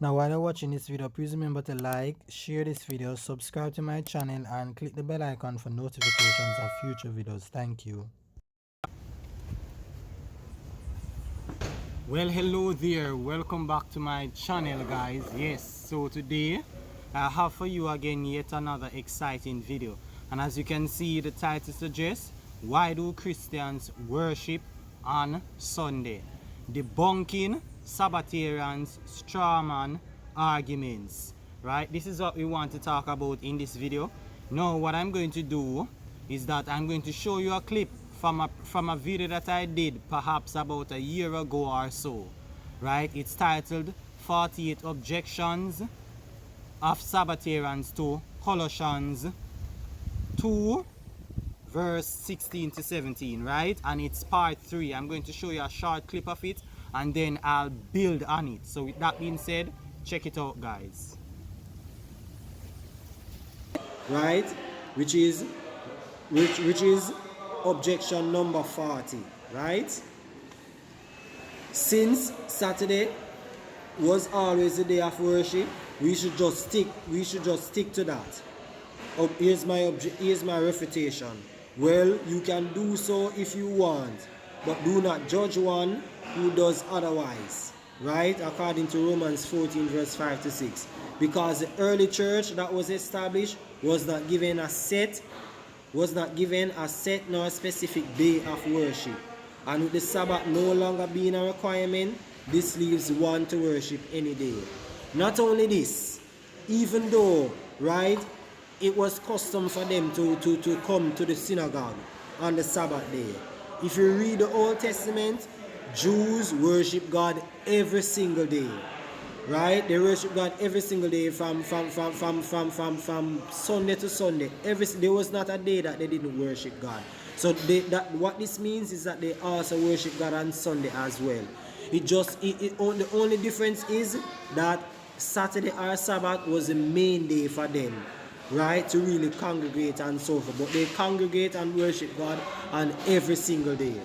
Now while you're watching this video, please remember to like, share this video, subscribe to my channel and click the bell icon for notifications of future videos. Thank you. Well, hello there, welcome back to my channel, guys. Yes, so today I have for you again yet another exciting video, and as you can see, the title suggests, why do Christians worship on Sunday? Debunking Sabbatarians strawman arguments. Right, this is what we want to talk about in this video. Now what I'm going to do is that I'm going to show you a clip from a video that I did perhaps about a year ago or so. Right, it's titled 48 Objections of Sabbatarians to Colossians 2 verse 16 to 17, right? And it's part 3. I'm going to show you a short clip of it and then I'll build on it. So with that being said, check it out, guys. Right, which is objection number 40, right? Since Saturday was always the day of worship, we should just stick to that. Here's my refutation. Well, you can do so if you want, but do not judge one who does otherwise. Right? According to Romans 14 verse 5 to 6. Because the early church that was established was not given a set nor a specific day of worship. And with the Sabbath no longer being a requirement, this leaves one to worship any day. Not only this, even though, right, it was custom for them to come to the synagogue on the Sabbath day. If you read the Old Testament, Jews worship God every single day. Right? They worship God every single day from Sunday to Sunday. There was not a day that they didn't worship God. So what this means is that they also worship God on Sunday as well. The only difference is that Saturday or Sabbath was the main day for them, right, to really congregate and so forth. But they congregate and worship God on every single day,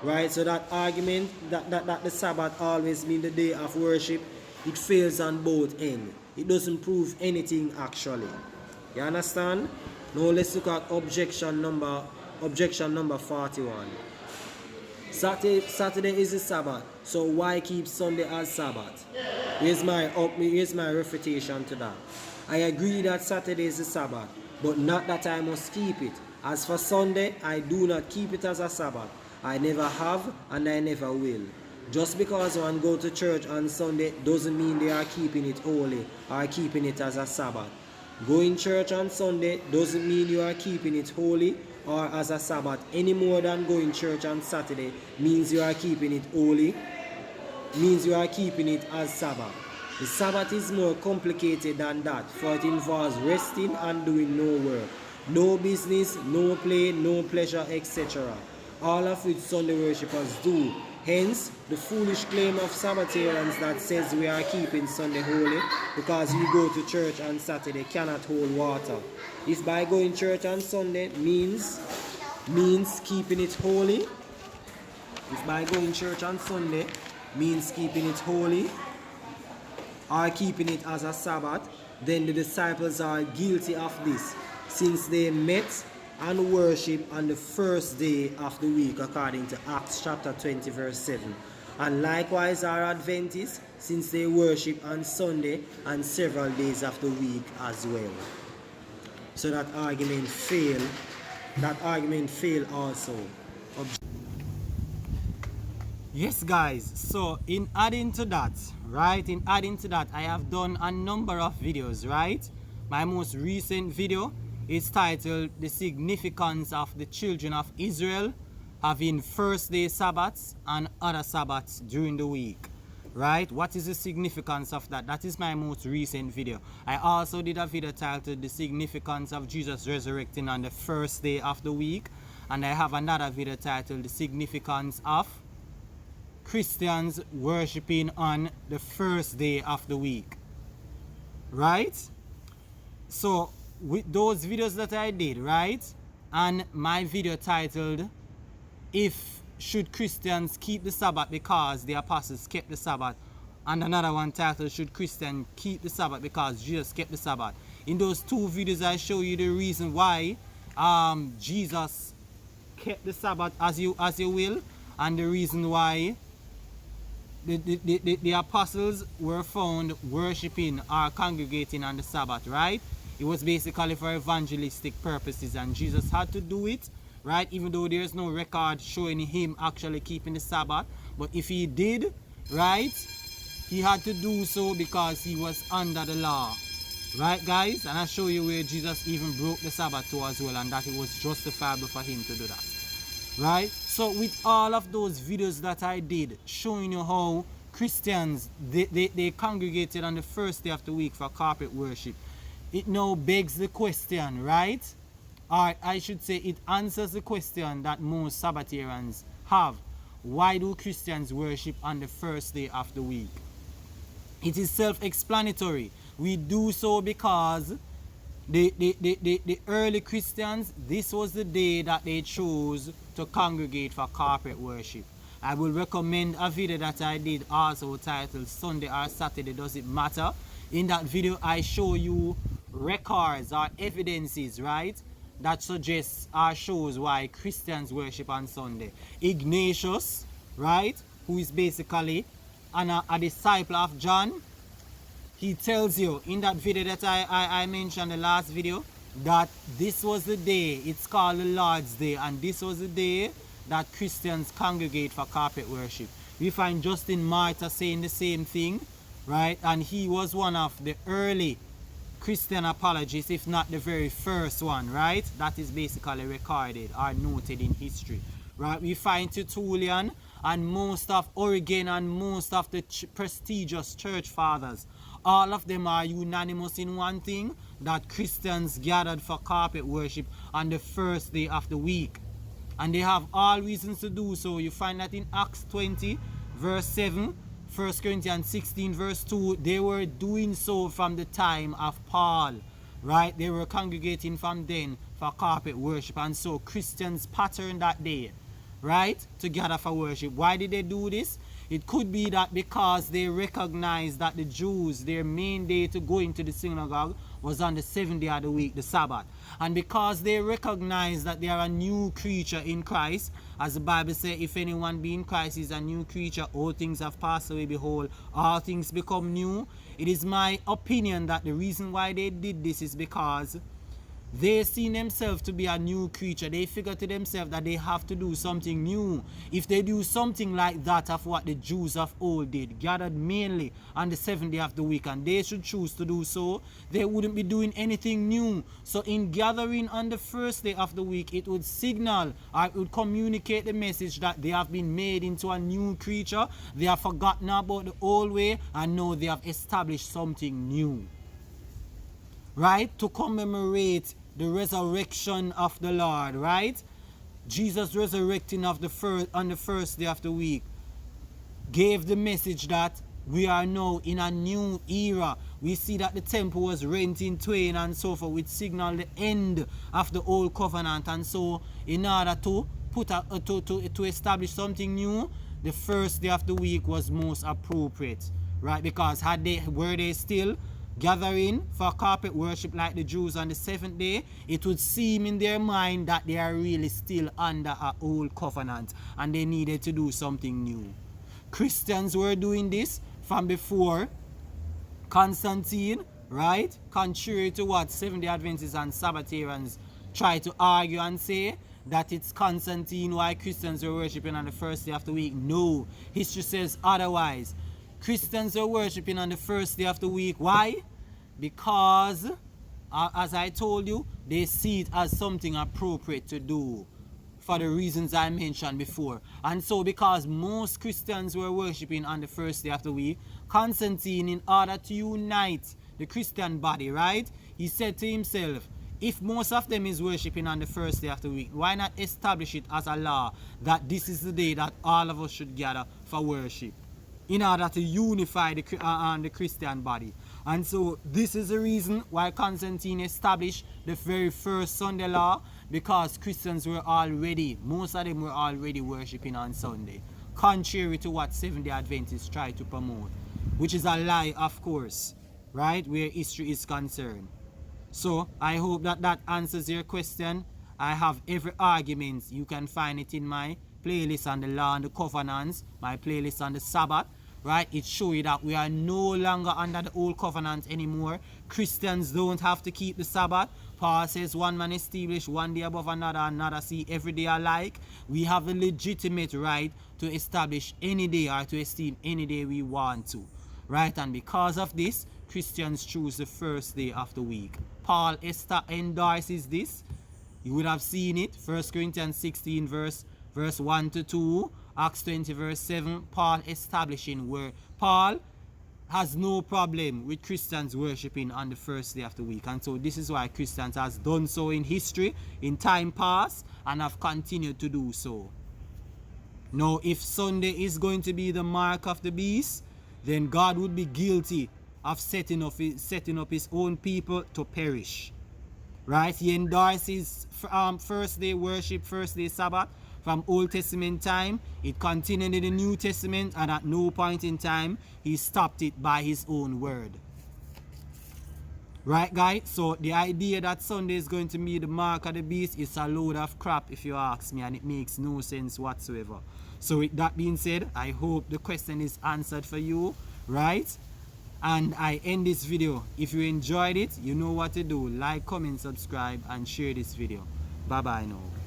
right? So that argument that the Sabbath always means the day of worship, it fails on both ends. It doesn't prove anything actually. You understand? Now let's look at objection number 41. Saturday is the Sabbath, so why keep Sunday as Sabbath? Here's my refutation to that. I agree that Saturday is the Sabbath, but not that I must keep it. As for Sunday, I do not keep it as a Sabbath. I never have and I never will. Just because one go to church on Sunday doesn't mean they are keeping it holy or keeping it as a Sabbath. Going to church on Sunday doesn't mean you are keeping it holy or as a Sabbath any more than going to church on Saturday means you are keeping it holy, means you are keeping it as Sabbath. The Sabbath is more complicated than that, for it involves resting and doing no work, no business, no play, no pleasure, etc. All of which Sunday worshippers do. Hence, the foolish claim of Sabbatarians that says we are keeping Sunday holy because we go to church on Saturday cannot hold water. If by going to church on Sunday means keeping it holy, if by going to church on Sunday means keeping it holy or keeping it as a Sabbath, then the disciples are guilty of this, since they met and worship on the first day of the week according to Acts chapter 20 verse 7. And likewise are Adventists, since they worship on Sunday and several days of the week as well. So that argument fail also. Yes guys, so in adding to that, I have done a number of videos, right? My most recent video is titled The Significance of the Children of Israel Having First Day Sabbaths and Other Sabbaths during the week. Right? What is the significance of that? That is my most recent video. I also did a video titled The Significance of Jesus Resurrecting on the First Day of the Week. And I have another video titled The Significance of Christians Worshipping on the First Day of the Week. Right? So with those videos that I did, right, and my video titled should Christians keep the Sabbath because the apostles kept the Sabbath, and another one titled Should Christians Keep the Sabbath, because Jesus kept the Sabbath. In those two videos I show you the reason why Jesus kept the Sabbath as you will, and the reason why the apostles were found worshipping or congregating on the Sabbath, right? It was basically for evangelistic purposes, and Jesus had to do it, right? Even though there's no record showing him actually keeping the Sabbath, but if he did, right, he had to do so because he was under the law, right, guys? And I show you where Jesus even broke the Sabbath too as well, and that it was justifiable for him to do that, right? So with all of those videos that I did showing you how Christians they congregated on the first day of the week for corporate worship, it now begs the question, right? Or I should say it answers the question that most Sabbatarians have. Why do Christians worship on the first day of the week? It is self-explanatory. We do so because the early Christians, this was the day that they chose to congregate for corporate worship. I will recommend a video that I did also titled Sunday or Saturday, does it matter? In that video I show you records or evidences, right, that suggests or shows why Christians worship on Sunday. Ignatius, right, who is basically a disciple of John, he tells you in that video that I mentioned, the last video, that this was the day, it's called the Lord's Day, and this was the day that Christians congregate for corporate worship. We find Justin Martyr saying the same thing, right? And he was one of the early Christian apologists, if not the very first one, right? That is basically recorded or noted in history, right? We find Tertullian and most of Origen and most of the prestigious church fathers. All of them are unanimous in one thing, that Christians gathered for corporate worship on the first day of the week. And they have all reasons to do so. You find that in Acts 20 verse 7, 1 Corinthians 16 verse 2, they were doing so from the time of Paul, right? They were congregating from then for corporate worship, and so Christians patterned that day, right, to gather for worship. Why did they do this? It could be that because they recognized that the Jews, their main day to go into the synagogue was on the 7th day of the week, the Sabbath. And because they recognize that they are a new creature in Christ, as the Bible says, if anyone be in Christ is a new creature, all things have passed away, behold, all things become new. It is my opinion that the reason why they did this is because they see themselves to be a new creature. They figure to themselves that they have to do something new. If they do something like that of what the Jews of old did, gathered mainly on the 7th day of the week, and they should choose to do so, they wouldn't be doing anything new. So in gathering on the first day of the week, it would signal, or it would communicate the message that they have been made into a new creature. They have forgotten about the old way, and now they have established something new, right? To commemorate the resurrection of the Lord, right? Jesus resurrecting on the first day of the week gave the message that we are now in a new era. We see that the temple was rent in twain and so forth, which signal the end of the old covenant. And so in order to to establish something new, the first day of the week was most appropriate, right? Because were they still gathering for corporate worship like the Jews on the 7th day, it would seem in their mind that they are really still under an old covenant and they needed to do something new. Christians were doing this from before Constantine, right? Contrary to what Seventh-day Adventists and Sabbatarians try to argue and say, that it's Constantine why Christians were worshipping on the first day of the week. No, history says otherwise. Christians are worshipping on the first day of the week. Why? Because, as I told you, they see it as something appropriate to do for the reasons I mentioned before. And so because most Christians were worshipping on the first day of the week, Constantine, in order to unite the Christian body, right, he said to himself, if most of them is worshipping on the first day of the week, why not establish it as a law that this is the day that all of us should gather for worship, in order to unify the Christian body. And so this is the reason why Constantine established the very first Sunday law, because Christians were already, most of them were already worshipping on Sunday. contrary to what Seventh-day Adventists try to promote, which is a lie, of course, right, where history is concerned. So I hope that that answers your question. I have every argument. You can find it in my playlist on the law and the covenants, my playlist on the Sabbath, right? It shows you that we are no longer under the old covenant anymore. Christians don't have to keep the Sabbath. Paul says one man established one day above another, another see every day alike. We have a legitimate right to establish any day or to esteem any day we want to, right? And because of this, Christians choose the first day of the week. Paul endorses this. You would have seen it. 1 Corinthians 16 verse 1 to 2. Acts 20 verse 7. Paul establishing where Paul has no problem with Christians worshipping on the first day of the week. And so this is why Christians has done so in history, in time past, and have continued to do so. Now, if Sunday is going to be the mark of the beast, then God would be guilty of setting up his own people to perish. Right? He endorses first day worship, first day Sabbath from Old Testament time. It continued in the New Testament, and at no point in time he stopped it by his own word. Right, guys? So the idea that Sunday is going to be the mark of the beast is a load of crap, if you ask me, and it makes no sense whatsoever. So with that being said, I hope the question is answered for you, right? And I end this video. If you enjoyed it, you know what to do. Like, comment, subscribe, and share this video. Bye bye now.